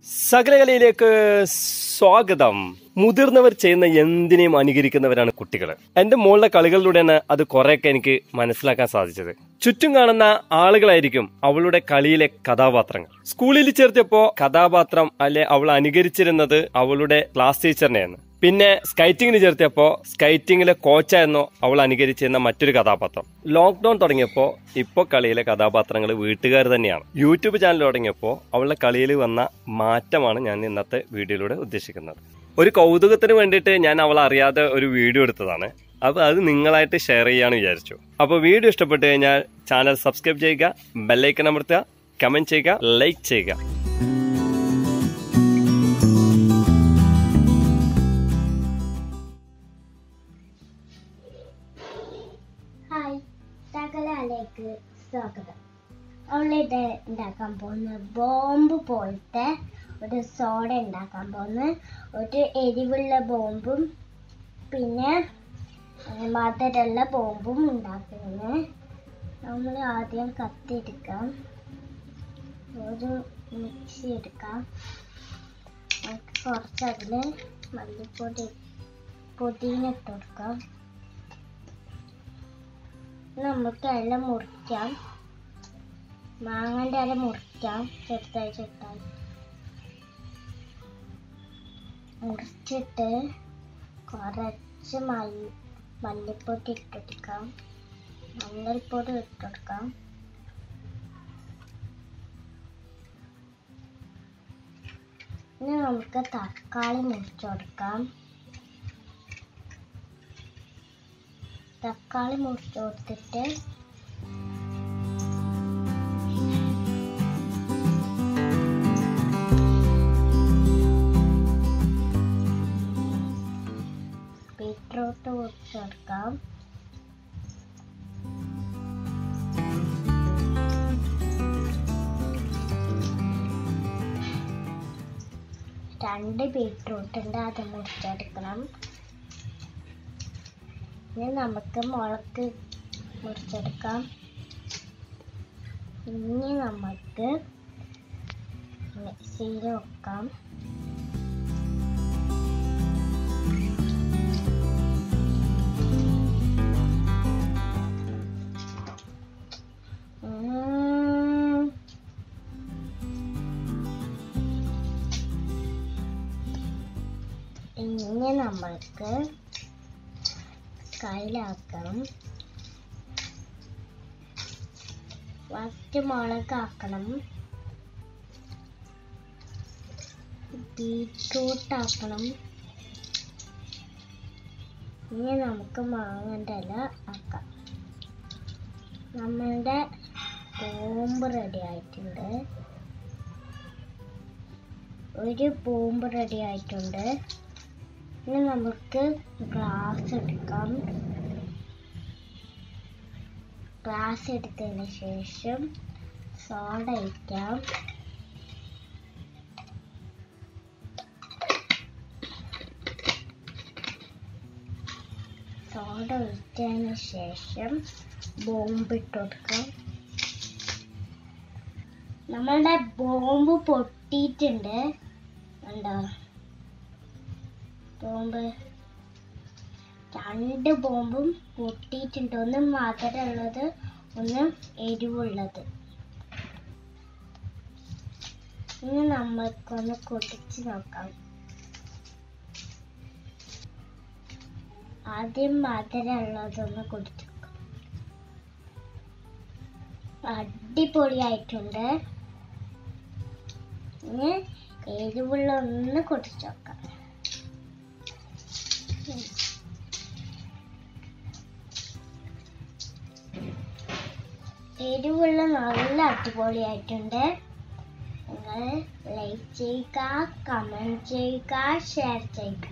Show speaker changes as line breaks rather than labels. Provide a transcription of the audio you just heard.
സകലകലയിലേക്ക് സ്വാഗതം. മുതിർന്നവർ ചെയ്യുന്ന എന്തിനേയും അനുകരിക്കുന്നവരാണ് കുട്ടികൾ. എന്റെ മോളുടെ കളികളിലൂടെയാണ് അത് കുറെയൊക്കെ എനിക്ക് മനസ്സിലാക്കാൻ സാധിച്ചത്. ചുറ്റും കാണുന്ന ആളുകളായിരിക്കും അവളുടെ കളിയിലെ കഥാപാത്രങ്ങൾ. സ്കൂളിൽ ചേർത്തപ്പോ കഥാപാത്രം അവൾ അനുകരിച്ചിരുന്നത് അവളുടെ ക്ലാസ് ടീച്ചറിനെയാണ്. പിന്നെ സ്കൈറ്റിങ്ങിന് ചേർത്തിയപ്പോ സ്കൈറ്റിങ്ങിലെ കോച്ചായിരുന്നു അവൾ അനുകരിച്ചിരുന്ന മറ്റൊരു കഥാപാത്രം. ലോക്ക്ഡൌൺ തുടങ്ങിയപ്പോ ഇപ്പൊ കളിയിലെ കഥാപാത്രങ്ങൾ വീട്ടുകാർ തന്നെയാണ്. യൂട്യൂബ് ചാനൽ തുടങ്ങിയപ്പോ അവളുടെ കളിയിൽ വന്ന മാറ്റമാണ് ഞാൻ ഇന്നത്തെ വീഡിയോയിലൂടെ ഉദ്ദേശിക്കുന്നത്. ഒരു കൗതുകത്തിന് വേണ്ടിയിട്ട് ഞാൻ അവളെ അറിയാതെ ഒരു വീഡിയോ എടുത്തതാണ്. അപ്പൊ അത് നിങ്ങളായിട്ട് ഷെയർ ചെയ്യാന്ന് വിചാരിച്ചു. അപ്പൊ വീഡിയോ ഇഷ്ടപ്പെട്ടു കഴിഞ്ഞാൽ ചാനൽ സബ്സ്ക്രൈബ് ചെയ്യുക, ബെല്ലൈക്കൺ അമർത്തുക, കമന്റ് ചെയ്യുക, ലൈക്ക് ചെയ്യുക.
ഹായ്, സകലകലയിലേക്ക് സ്വാഗതം. അവളിത് ഉണ്ടാക്കാൻ പോകുന്ന ബോംബ് പോലത്തെ ഒരു സോഡ ഉണ്ടാക്കാൻ പോകുന്ന ഒരു എരിവുള്ള ബോംബും പിന്നെ മധുരമുള്ള ബോംബും ഉണ്ടാക്കുന്നത്. നമ്മൾ ആദ്യം കത്തിയെടുക്കാം, ഒരു മിക്സി എടുക്കാം, കുറച്ച് അതിൽ മല്ലിപ്പൊടി പൊടിയിന ഇട്ട് കൊടുക്കാം. നമുക്ക് അര മുറിക്കാം, മാങ്ങൻ്റെ അര മുറിക്കാം, ചെറുതായി ചെറുതായി മുറിച്ചിട്ട് കുറച്ച് മല്ലിപ്പൊടി ഇട്ടെടുക്കാം, മഞ്ഞൾപ്പൊടി ഇട്ടെടുക്കാം. ഇനി നമുക്ക് തക്കാളി മുറിച്ച് കൊടുക്കാം. തക്കാളി മുറിച്ച് കൊടുത്തിട്ട് ബീറ്റ്റൂട്ട് മുറിച്ച് കൊടുക്കാം. രണ്ട് ബീറ്റ്റൂട്ട് ഉണ്ട്, അത് മുറിച്ചെടുക്കണം. ഇനി നമുക്ക് മുളക് മുറിച്ചെടുക്കാം. ഇനി നമുക്ക് മിക്സിയിൽ വെക്കാം. ഇനി നമ്മൾക്ക് കയ്യിലാക്കണം. ഫസ്റ്റ് മുളക് ആക്കണം, ബീറ്റ്റൂട്ട് ആക്കണം. ഇനി നമുക്ക് മാങ്ങൻ്റെ ഇല ആക്കാം. നമ്മളുടെ ബോംബ് റെഡി ആയിട്ടുണ്ട്, ഒരു ബോംബ് റെഡി ആയിട്ടുണ്ട്. ഇനി നമുക്ക് ഗ്ലാസ് എടുക്കാം. ഗ്ലാസ് എടുത്തതിന് ശേഷം സോഡ ഒഴിക്കാം. സോഡ ഒഴിച്ചതിന് ശേഷം ബോംബ് ഇട്ട് കൊടുക്കാം. നമ്മളുടെ ബോംബ് പൊട്ടിയിട്ടുണ്ട്, കണ്ടോ? ബോംബ് രണ്ട് ബോംബും പൊട്ടിയിട്ടുണ്ട്, ഒന്ന് മധുരമുള്ളത്, ഒന്ന് എരിവുള്ളത്. ഇനി നമ്മൾക്കൊന്ന് പൊട്ടിച്ച് നോക്കാം. ആദ്യം മധുരമുള്ളതൊന്ന് കുടിച്ചു നോക്കാം. അടിപൊളിയായിട്ടുണ്ട്. ഇനി എരിവുള്ള ഒന്ന് കുടിച്ചു നോക്കാം. എരിവുള്ള നല്ല അടിപൊളിയായിട്ടുണ്ട്. നിങ്ങൾ ലൈക്ക് ചെയ്യുക, കമൻറ്റ് ചെയ്യുക, ഷെയർ ചെയ്യുക.